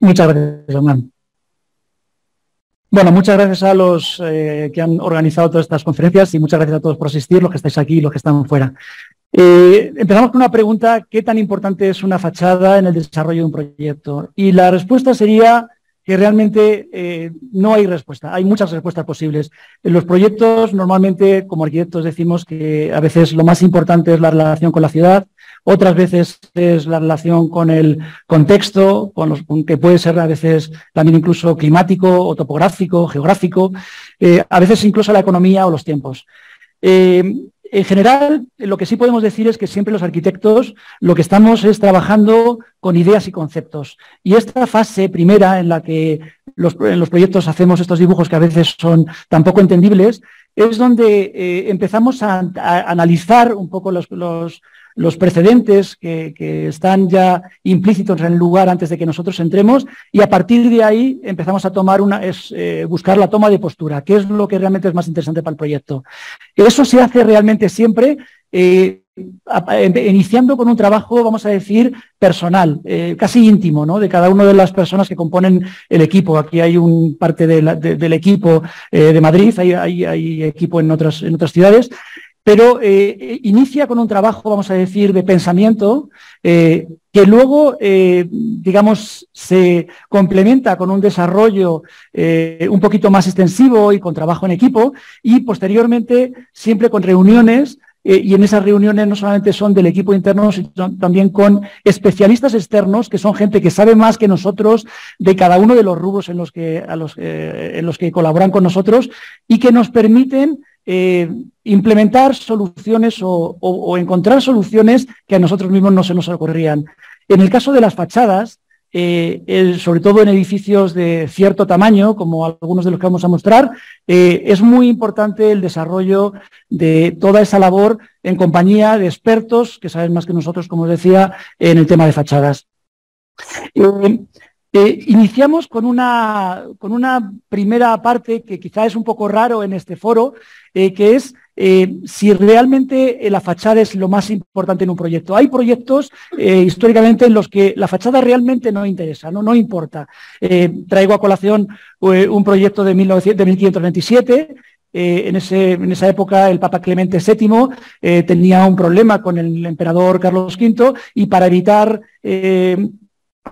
Muchas gracias, Hernán. Bueno, muchas gracias a los que han organizado todas estas conferencias y muchas gracias a todos por asistir, los que estáis aquí y los que están fuera. Empezamos con una pregunta: ¿qué tan importante es una fachada en el desarrollo de un proyecto? Y la respuesta sería que realmente no hay respuesta. Hay muchas respuestas posibles. En los proyectos, normalmente, como arquitectos, decimos que a veces lo más importante es la relación con la ciudad, otras veces es la relación con el contexto, que puede ser a veces también incluso climático o topográfico, geográfico, a veces incluso la economía o los tiempos. En general, lo que sí podemos decir es que siempre los arquitectos lo que estamos es trabajando con ideas y conceptos. Y esta fase primera en la que en los proyectos hacemos estos dibujos que a veces son tan poco entendibles, es donde empezamos a analizar un poco los precedentes que están ya implícitos en el lugar antes de que nosotros entremos, y a partir de ahí empezamos a tomar buscar la toma de postura, que es lo que realmente es más interesante para el proyecto. Eso se hace realmente siempre iniciando con un trabajo, vamos a decir, personal, casi íntimo, ¿no?, de cada una de las personas que componen el equipo. Aquí hay parte del equipo de Madrid, hay equipo en otras ciudades, pero inicia con un trabajo, vamos a decir, de pensamiento, que luego, digamos, se complementa con un desarrollo un poquito más extensivo y con trabajo en equipo, y posteriormente siempre con reuniones, y en esas reuniones no solamente son del equipo interno, sino también con especialistas externos, que son gente que sabe más que nosotros de cada uno de los rubros en los que colaboran con nosotros, y que nos permiten implementar soluciones o encontrar soluciones que a nosotros mismos no se nos ocurrían. En el caso de las fachadas, sobre todo en edificios de cierto tamaño, como algunos de los que vamos a mostrar, es muy importante el desarrollo de toda esa labor en compañía de expertos que saben más que nosotros, como os decía, en el tema de fachadas. Iniciamos con una primera parte que quizá es un poco raro en este foro, que es si realmente la fachada es lo más importante en un proyecto. Hay proyectos históricamente en los que la fachada realmente no interesa, no importa. Traigo a colación un proyecto de 1527. En esa época el Papa Clemente VII tenía un problema con el emperador Carlos V, y para evitar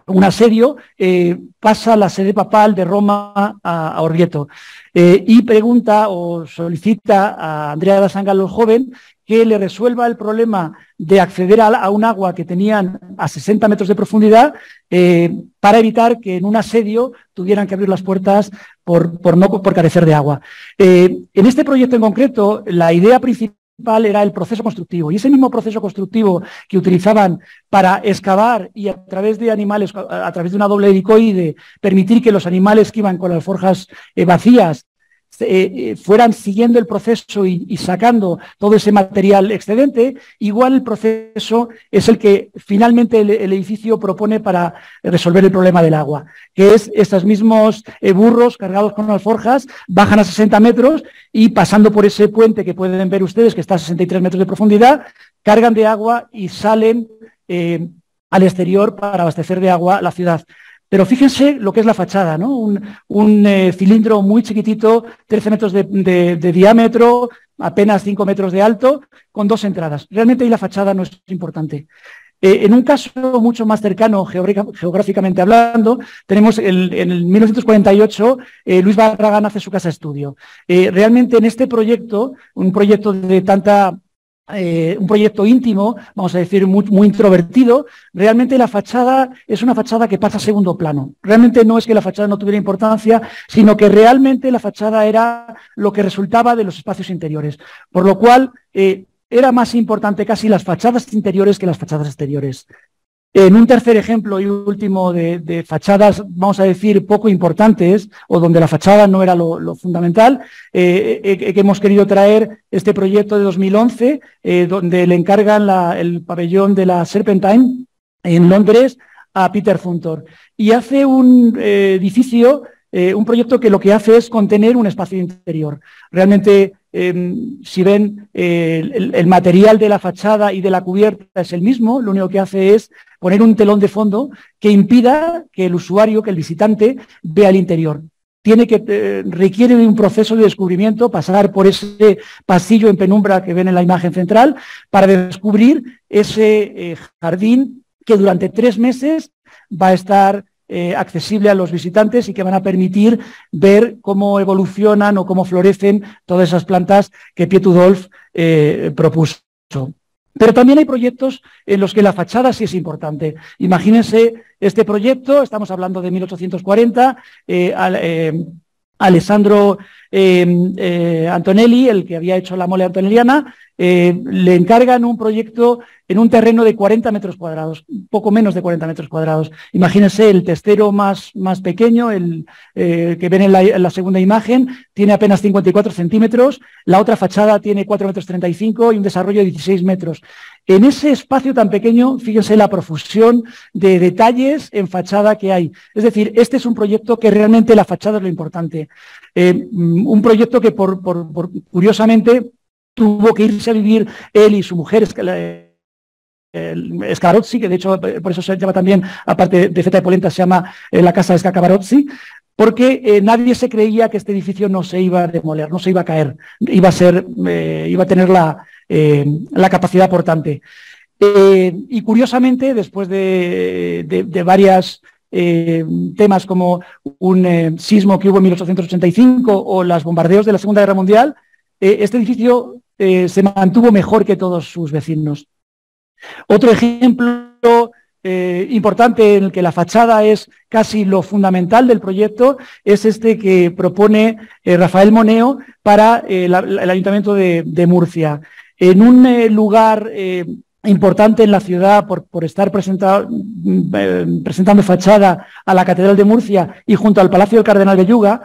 un asedio, pasa la sede papal de Roma a Orvieto, y pregunta o solicita a Andrea da Sangalo el joven que le resuelva el problema de acceder a un agua que tenían a 60 metros de profundidad, para evitar que en un asedio tuvieran que abrir las puertas por carecer de agua. En este proyecto en concreto, la idea principal era el proceso constructivo, y ese mismo proceso constructivo que utilizaban para excavar y a través de animales, a través de una doble helicoide, permitir que los animales que iban con las forjas vacías fueran siguiendo el proceso y sacando todo ese material excedente. Igual el proceso es el que finalmente el edificio propone para resolver el problema del agua, que es estos mismos burros cargados con alforjas, bajan a 60 metros y pasando por ese puente que pueden ver ustedes, que está a 63 metros de profundidad, cargan de agua y salen al exterior para abastecer de agua la ciudad. Pero fíjense lo que es la fachada, ¿no? Un cilindro muy chiquitito, 13 metros de diámetro, apenas 5 metros de alto, con 2 entradas. Realmente ahí la fachada no es importante. En un caso mucho más cercano, geográficamente hablando, tenemos en el 1948, Luis Barragán hace su casa estudio. Realmente en este proyecto, un proyecto un proyecto íntimo, vamos a decir, muy introvertido, realmente la fachada es una fachada que pasa a segundo plano. Realmente no es que la fachada no tuviera importancia, sino que realmente la fachada era lo que resultaba de los espacios interiores, por lo cual era más importante casi las fachadas interiores que las fachadas exteriores. En un tercer ejemplo y último de fachadas, vamos a decir, poco importantes, o donde la fachada no era lo fundamental, que hemos querido traer este proyecto de 2011, donde le encargan el pabellón de la Serpentine en Londres a Peter Zumthor, y hace un edificio un proyecto que lo que hace es contener un espacio interior. Realmente, si ven, el material de la fachada y de la cubierta es el mismo, lo único que hace es poner un telón de fondo que impida que el usuario, que el visitante, vea el interior. Requiere de un proceso de descubrimiento, pasar por ese pasillo en penumbra que ven en la imagen central para descubrir ese jardín que durante 3 meses va a estar accesible a los visitantes y que van a permitir ver cómo evolucionan o cómo florecen todas esas plantas que Piet Oudolf propuso. Pero también hay proyectos en los que la fachada sí es importante. Imagínense este proyecto, estamos hablando de 1840, Alessandro Antonelli, el que había hecho la mole antonelliana, le encargan un proyecto en un terreno de 40 metros cuadrados, poco menos de 40 metros cuadrados. Imagínense el testero más pequeño, el que ven en la segunda imagen, tiene apenas 54 centímetros, la otra fachada tiene 4,35 metros y un desarrollo de 16 metros. En ese espacio tan pequeño, fíjense la profusión de detalles en fachada que hay. Es decir, este es un proyecto que realmente la fachada es lo importante. Un proyecto que, curiosamente, tuvo que irse a vivir él y su mujer, Scavarozzi, que de hecho por eso se llama también, aparte de Feta de Polenta, se llama la casa de Scavarozzi, porque nadie se creía que este edificio no se iba a demoler, no se iba a caer, iba a tener la capacidad portante. Y curiosamente, después de varias temas como un sismo que hubo en 1885 o los bombardeos de la Segunda Guerra Mundial, este edificio se mantuvo mejor que todos sus vecinos. Otro ejemplo importante en el que la fachada es casi lo fundamental del proyecto es este que propone Rafael Moneo para el Ayuntamiento de Murcia. En un lugar importante en la ciudad por estar presentando fachada a la Catedral de Murcia y junto al Palacio del Cardenal Belluga,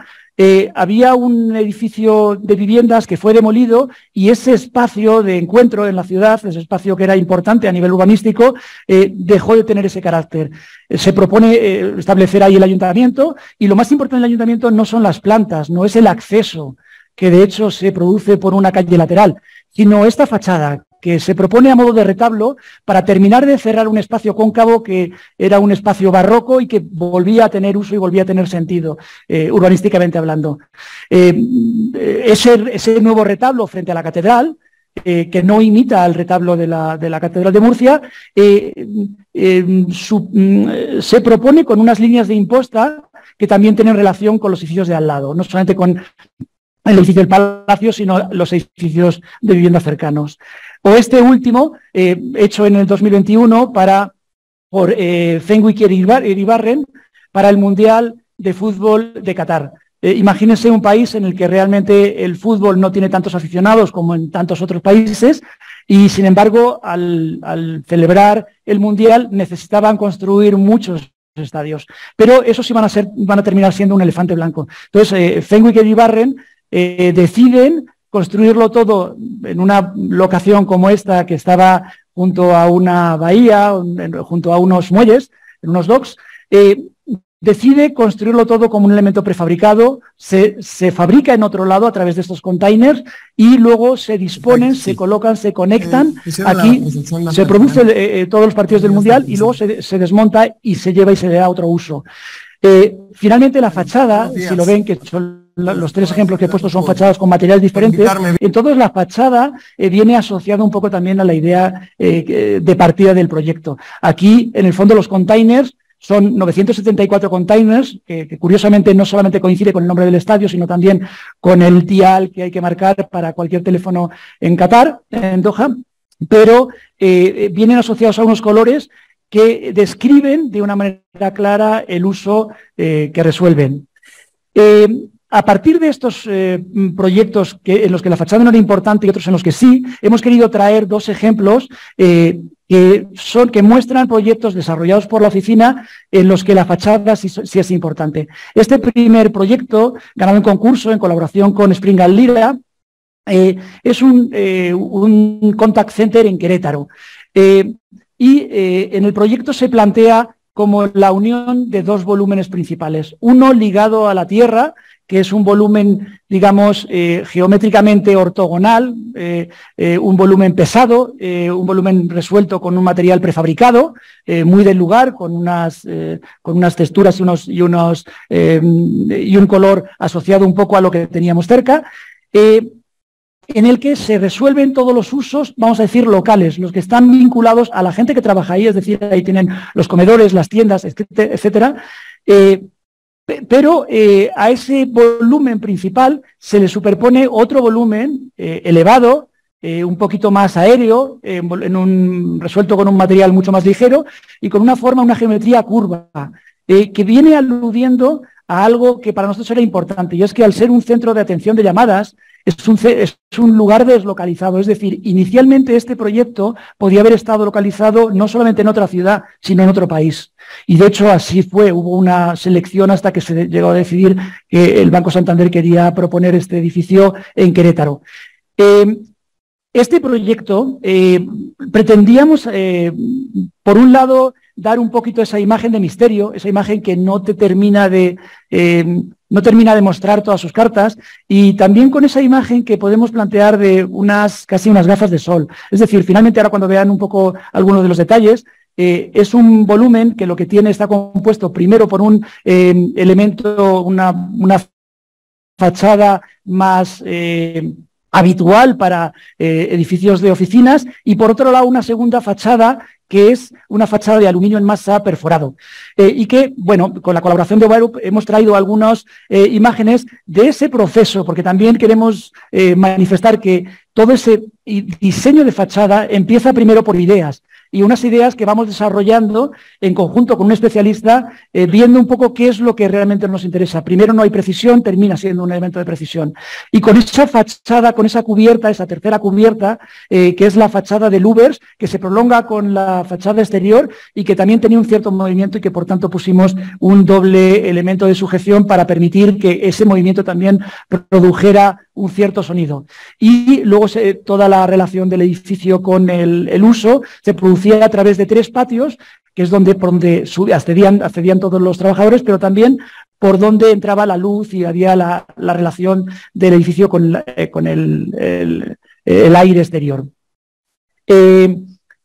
había un edificio de viviendas que fue demolido y ese espacio de encuentro en la ciudad, ese espacio que era importante a nivel urbanístico, dejó de tener ese carácter. Se propone establecer ahí el ayuntamiento y lo más importante del ayuntamiento no son las plantas, no es el acceso, que de hecho se produce por una calle lateral, sino esta fachada que se propone a modo de retablo para terminar de cerrar un espacio cóncavo que era un espacio barroco y que volvía a tener uso y volvía a tener sentido, urbanísticamente hablando. Ese nuevo retablo frente a la catedral, que no imita al retablo de la Catedral de Murcia, se propone con unas líneas de imposta que también tienen relación con los edificios de al lado, no solamente con el edificio del Palacio, sino los edificios de vivienda cercanos. O este último, hecho en el 2021 por Fenwick y Iribarren para el Mundial de Fútbol de Qatar. Imagínense un país en el que realmente el fútbol no tiene tantos aficionados como en tantos otros países y, sin embargo, al celebrar el Mundial necesitaban construir muchos estadios. Pero esos sí van a terminar siendo un elefante blanco. Entonces, Fenwick y Iribarren deciden construirlo todo en una locación como esta, que estaba junto a una bahía, junto a unos muelles, en unos docks, decide construirlo todo como un elemento prefabricado, se fabrica en otro lado a través de estos containers y luego se disponen, se colocan, se conectan. Aquí se produce todos los partidos del Mundial y luego se desmonta y se lleva y se le da otro uso. Finalmente la fachada, si lo ven, que son los 3 ejemplos que he puesto son fachadas con materiales diferentes, entonces la fachada viene asociada un poco también a la idea de partida del proyecto. Aquí, en el fondo, los containers son 974 containers, que curiosamente no solamente coincide con el nombre del estadio, sino también con el dial que hay que marcar para cualquier teléfono en Qatar, en Doha, pero vienen asociados a unos colores que describen de una manera clara el uso que resuelven. A partir de estos proyectos en los que la fachada no era importante y otros en los que sí, hemos querido traer 2 ejemplos que muestran proyectos desarrollados por la oficina en los que la fachada sí es importante. Este primer proyecto, ganado en concurso en colaboración con Spring Lira, es un contact center en Querétaro. En el proyecto se plantea como la unión de dos volúmenes principales. Uno ligado a la Tierra, que es un volumen, digamos, geométricamente ortogonal, un volumen pesado, un volumen resuelto con un material prefabricado, muy del lugar, con unas texturas y un color asociado un poco a lo que teníamos cerca, en el que se resuelven todos los usos, vamos a decir, locales, los que están vinculados a la gente que trabaja ahí, es decir, ahí tienen los comedores, las tiendas, etcétera. Pero a ese volumen principal se le superpone otro volumen elevado, un poquito más aéreo, resuelto con un material mucho más ligero y con una forma, una geometría curva, que viene aludiendo a algo que para nosotros era importante, y es que al ser un centro de atención de llamadas, es un lugar deslocalizado. Es decir, inicialmente este proyecto podía haber estado localizado no solamente en otra ciudad, sino en otro país. Y de hecho así fue, hubo una selección hasta que se llegó a decidir que el Banco Santander quería proponer este edificio en Querétaro. Este proyecto pretendíamos, por un lado, dar un poquito esa imagen de misterio, esa imagen que no termina de mostrar todas sus cartas, y también con esa imagen que podemos plantear de casi unas gafas de sol. Es decir, finalmente ahora cuando vean un poco algunos de los detalles, es un volumen que lo que tiene está compuesto primero por un elemento, una fachada más habitual para edificios de oficinas, y por otro lado una segunda fachada que es una fachada de aluminio en masa perforado, y que, bueno, con la colaboración de Ovarup hemos traído algunas imágenes de ese proceso, porque también queremos manifestar que todo ese diseño de fachada empieza primero por ideas, y unas ideas que vamos desarrollando en conjunto con un especialista, viendo un poco qué es lo que realmente nos interesa. Primero no hay precisión, termina siendo un elemento de precisión. Y con esa fachada, con esa cubierta, esa tercera cubierta, que es la fachada de louvers, que se prolonga con la fachada exterior y que también tenía un cierto movimiento y que por tanto pusimos un doble elemento de sujeción para permitir que ese movimiento también produjera un cierto sonido. Y luego toda la relación del edificio con el uso se producía a través de 3 patios, que es por donde accedían todos los trabajadores, pero también por donde entraba la luz y había la relación del edificio con el aire exterior.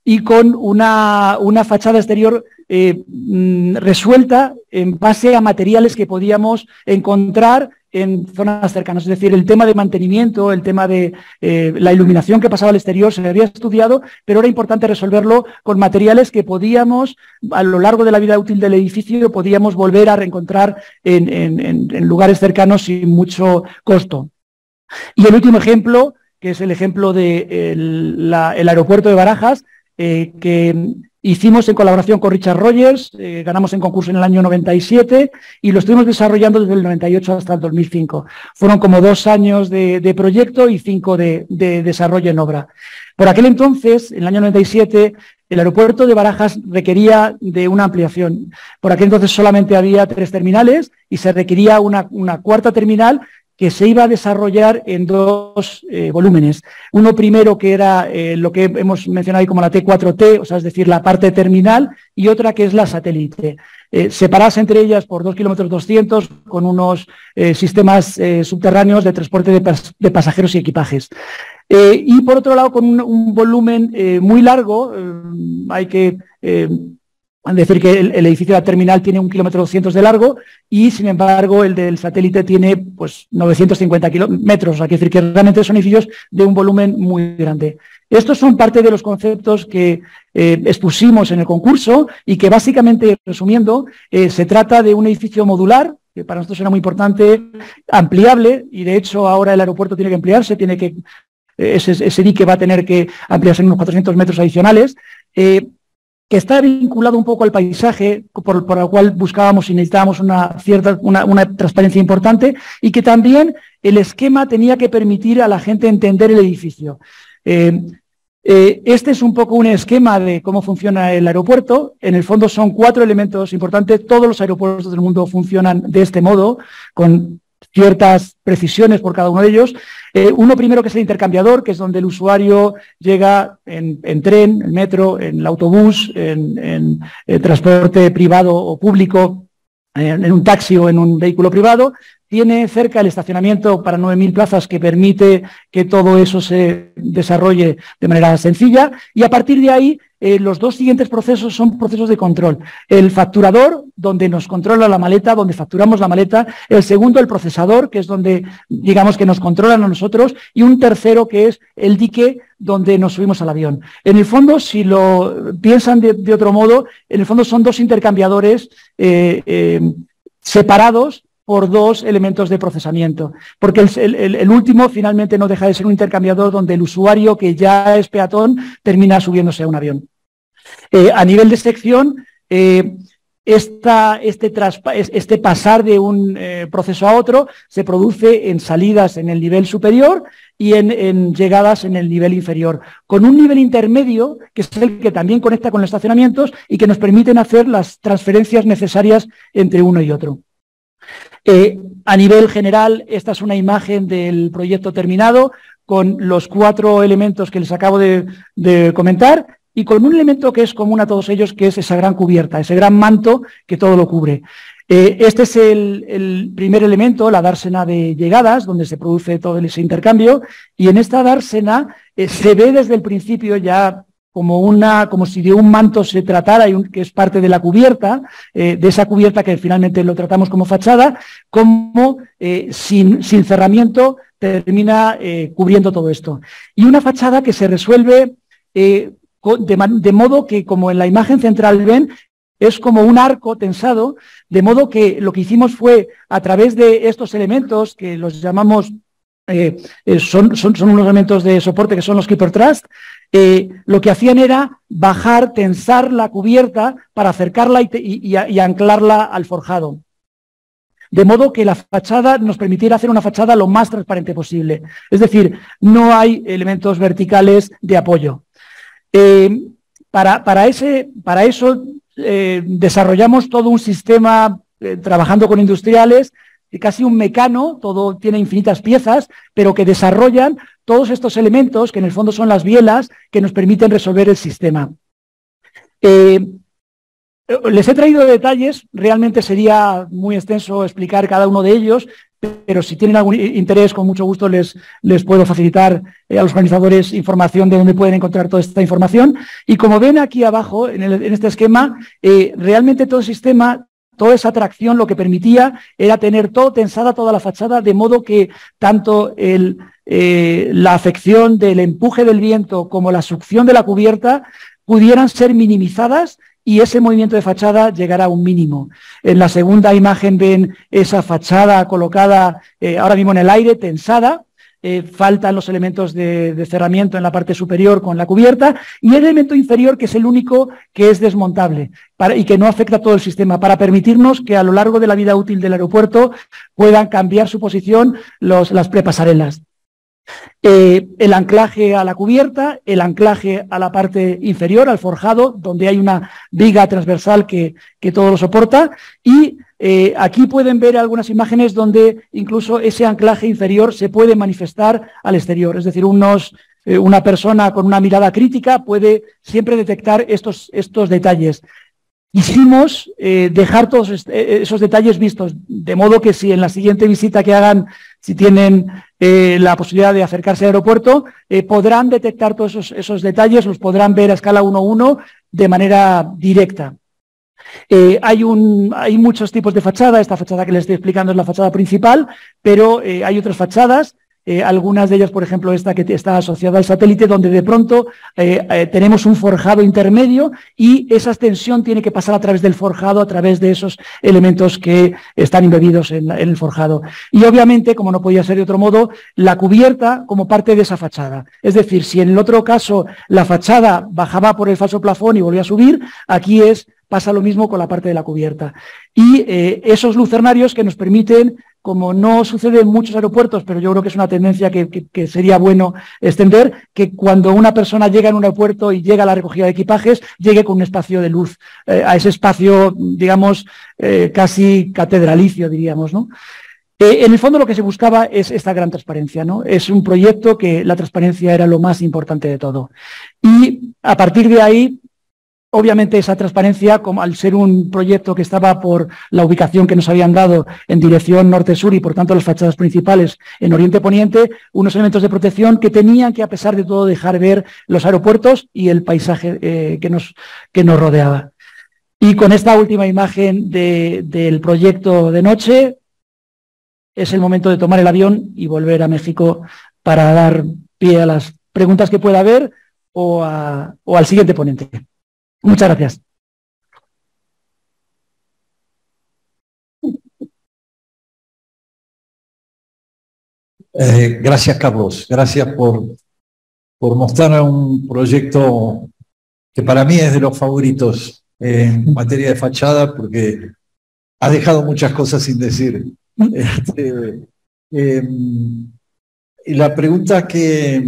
Y con una fachada exterior resuelta en base a materiales que podíamos encontrar en zonas cercanas. Es decir, el tema de mantenimiento, el tema de la iluminación que pasaba al exterior se había estudiado, pero era importante resolverlo con materiales que podíamos, a lo largo de la vida útil del edificio, podíamos volver a reencontrar en lugares cercanos sin mucho costo. Y el último ejemplo, que es el ejemplo del aeropuerto de Barajas, que hicimos en colaboración con Richard Rogers, ganamos en concurso en el año 97 y lo estuvimos desarrollando desde el 98 hasta el 2005. Fueron como 2 años de proyecto y 5 de desarrollo en obra. Por aquel entonces, en el año 97, el aeropuerto de Barajas requería de una ampliación. Por aquel entonces solamente había 3 terminales y se requería una cuarta terminal que se iba a desarrollar en 2 volúmenes. Uno primero que era lo que hemos mencionado ahí como la T4T, o sea, es decir, la parte terminal, y otra que es la satélite. Separadas entre ellas por 2,2 kilómetros con unos sistemas subterráneos de transporte de pasajeros y equipajes. Y por otro lado, con un volumen muy largo, hay que decir que el edificio de la terminal tiene 1,2 kilómetros de largo y, sin embargo, el del satélite tiene pues 950 kilómetros. O sea, quiere decir que realmente son edificios de un volumen muy grande. Estos son parte de los conceptos que expusimos en el concurso y que, básicamente, resumiendo, se trata de un edificio modular, que para nosotros era muy importante, ampliable, y de hecho ahora el aeropuerto tiene que ampliarse, ese dique va a tener que ampliarse en unos 400 metros adicionales, que está vinculado un poco al paisaje, por el cual buscábamos y necesitábamos una transparencia importante, y que también el esquema tenía que permitir a la gente entender el edificio. Este es un poco un esquema de cómo funciona el aeropuerto. En el fondo son 4 elementos importantes. Todos los aeropuertos del mundo funcionan de este modo, con ciertas precisiones por cada uno de ellos. Uno primero que es el intercambiador, que es donde el usuario llega en tren, en metro, en el autobús, en transporte privado o público, en un taxi o en un vehículo privado. Tiene cerca el estacionamiento para 9.000 plazas que permite que todo eso se desarrolle de manera sencilla, y a partir de ahí los dos siguientes procesos son procesos de control. El facturador, donde nos controla la maleta, donde facturamos la maleta. El segundo, el procesador, que es donde, digamos, que nos controlan a nosotros. Y un tercero, que es el dique, donde nos subimos al avión. En el fondo, si lo piensan de otro modo, en el fondo son dos intercambiadores separados por dos elementos de procesamiento, porque el último finalmente no deja de ser un intercambiador donde el usuario, que ya es peatón, termina subiéndose a un avión. A nivel de sección, este pasar de un proceso a otro se produce en salidas en el nivel superior y en llegadas en el nivel inferior, con un nivel intermedio que es el que también conecta con los estacionamientos y que nos permiten hacer las transferencias necesarias entre uno y otro. A nivel general, esta es una imagen del proyecto terminado con los 4 elementos que les acabo de comentar y con un elemento que es común a todos ellos, que es esa gran cubierta, ese gran manto que todo lo cubre. Este es el primer elemento, la dársena de llegadas, donde se produce todo ese intercambio, y en esta dársena se ve desde el principio ya como si de un manto se tratara, que es parte de la cubierta, de esa cubierta que finalmente lo tratamos como fachada, como sin cerramiento termina cubriendo todo esto. Y una fachada que se resuelve de modo que, como en la imagen central ven, es como un arco tensado, de modo que lo que hicimos fue, a través de estos elementos, que los llamamos, son unos elementos de soporte que son los keeper thrust, lo que hacían era bajar, tensar la cubierta para acercarla y anclarla al forjado. De modo que la fachada nos permitiera hacer una fachada lo más transparente posible. Es decir, no hay elementos verticales de apoyo. Para eso desarrollamos todo un sistema trabajando con industriales, casi un mecano, todo tiene infinitas piezas, pero que desarrollan todos estos elementos, que en el fondo son las bielas, que nos permiten resolver el sistema. Les he traído detalles, realmente sería muy extenso explicar cada uno de ellos, pero si tienen algún interés, con mucho gusto les puedo facilitar a los organizadores información de dónde pueden encontrar toda esta información. Y como ven aquí abajo, en este esquema, realmente todo el sistema, toda esa tracción lo que permitía era tener todo tensada, toda la fachada, de modo que tanto la afección del empuje del viento como la succión de la cubierta pudieran ser minimizadas y ese movimiento de fachada llegará a un mínimo. En la segunda imagen ven esa fachada colocada ahora mismo en el aire, tensada. Faltan los elementos de cerramiento en la parte superior con la cubierta y el elemento inferior, que es el único que es desmontable y que no afecta a todo el sistema, para permitirnos que a lo largo de la vida útil del aeropuerto puedan cambiar su posición las prepasarelas. El anclaje a la cubierta, el anclaje a la parte inferior, al forjado, donde hay una viga transversal que todo lo soporta, y aquí pueden ver algunas imágenes donde incluso ese anclaje inferior se puede manifestar al exterior, es decir, una persona con una mirada crítica puede siempre detectar estos detalles. Quisimos dejar todos esos detalles vistos, de modo que si en la siguiente visita que hagan, si tienen la posibilidad de acercarse al aeropuerto, podrán detectar todos esos detalles, los podrán ver a escala 1:1 de manera directa. Hay muchos tipos de fachada. Esta fachada que les estoy explicando es la fachada principal, pero hay otras fachadas. Algunas de ellas, por ejemplo, esta que está asociada al satélite, donde de pronto tenemos un forjado intermedio y esa extensión tiene que pasar a través del forjado, a través de esos elementos que están embebidos en el forjado. Y obviamente, como no podía ser de otro modo, la cubierta como parte de esa fachada. Es decir, si en el otro caso la fachada bajaba por el falso plafón y volvía a subir, aquí pasa lo mismo con la parte de la cubierta. Y esos lucernarios que nos permiten, como no sucede en muchos aeropuertos, pero yo creo que es una tendencia que sería bueno extender, que cuando una persona llega en un aeropuerto y llega a la recogida de equipajes, llegue con un espacio de luz, a ese espacio, digamos, casi catedralicio, diríamos, ¿no? En el fondo lo que se buscaba es esta gran transparencia, ¿no? Es un proyecto que la transparencia era lo más importante de todo. Y a partir de ahí, obviamente esa transparencia, como al ser un proyecto que estaba por la ubicación que nos habían dado en dirección norte-sur y por tanto las fachadas principales en oriente-poniente, unos elementos de protección que tenían que, a pesar de todo, dejar ver los aeropuertos y el paisaje que nos rodeaba. Y con esta última imagen del proyecto de noche, es el momento de tomar el avión y volver a México para dar pie a las preguntas que pueda haber o al siguiente ponente. Muchas gracias. Gracias, Carlos. Gracias por mostrar un proyecto que para mí es de los favoritos en materia de fachada, porque ha dejado muchas cosas sin decir. Y la pregunta que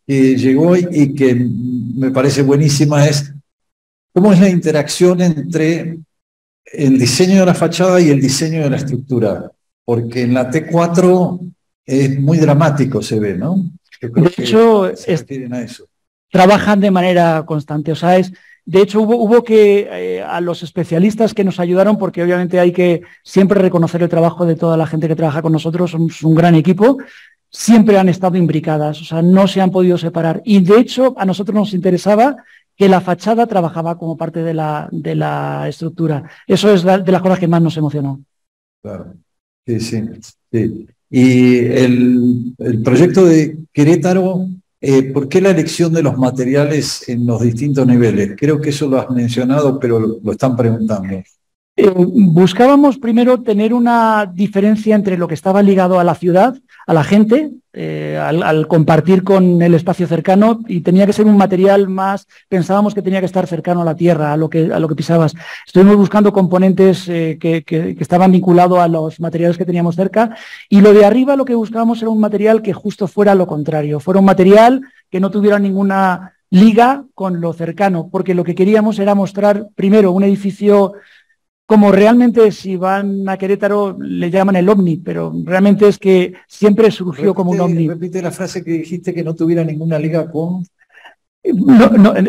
llegó y que me parece buenísima es: ¿cómo es la interacción entre el diseño de la fachada y el diseño de la estructura? Porque en la T4 es muy dramático, se ve, ¿no? Yo creo de hecho, se refieren a eso. Trabajan de manera constante. O sea, de hecho, hubo que a los especialistas que nos ayudaron, porque obviamente hay que siempre reconocer el trabajo de toda la gente que trabaja con nosotros, somos un gran equipo, siempre han estado imbricadas, o sea, no se han podido separar. Y de hecho, a nosotros nos interesaba que la fachada trabajaba como parte de la estructura. Eso es de las cosas que más nos emocionó. Claro, sí, sí, sí. Y el proyecto de Querétaro, ¿por qué la elección de los materiales en los distintos niveles? Creo que eso lo has mencionado, pero lo están preguntando. Buscábamos primero tener una diferencia entre lo que estaba ligado a la ciudad, a la gente, al compartir con el espacio cercano, y tenía que ser un material más, pensábamos que tenía que estar cercano a la tierra, a lo que pisabas. Estuvimos buscando componentes que estaban vinculados a los materiales que teníamos cerca, y lo de arriba lo que buscábamos era un material que justo fuera lo contrario, fuera un material que no tuviera ninguna liga con lo cercano, porque lo que queríamos era mostrar primero un edificio como realmente, si van a Querétaro le llaman el ovni, pero realmente es que siempre surgió como un ovni. Repite la frase que dijiste, que no tuviera ninguna liga con...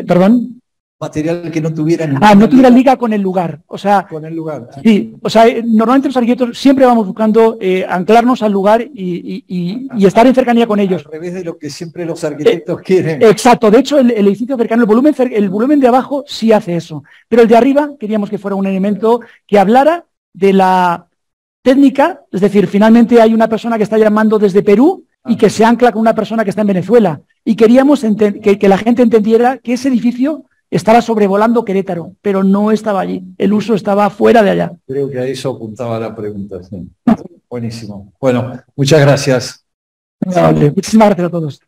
Perdón. Material que no tuviera ninguna no tuviera liga con el lugar. O sea, con el lugar. Sí, o sea, normalmente los arquitectos siempre vamos buscando anclarnos al lugar y estar en cercanía con ellos. Al revés de lo que siempre los arquitectos quieren. Exacto, de hecho el edificio cercano, el volumen de abajo sí hace eso, pero el de arriba queríamos que fuera un elemento que hablara de la técnica, es decir, finalmente hay una persona que está llamando desde Perú y que se ancla con una persona que está en Venezuela, y queríamos que la gente entendiera que ese edificio estaba sobrevolando Querétaro, pero no estaba allí. El uso estaba fuera de allá. Creo que a eso apuntaba la pregunta. Sí. Buenísimo. Bueno, muchas gracias. Vale, muchísimas gracias a todos.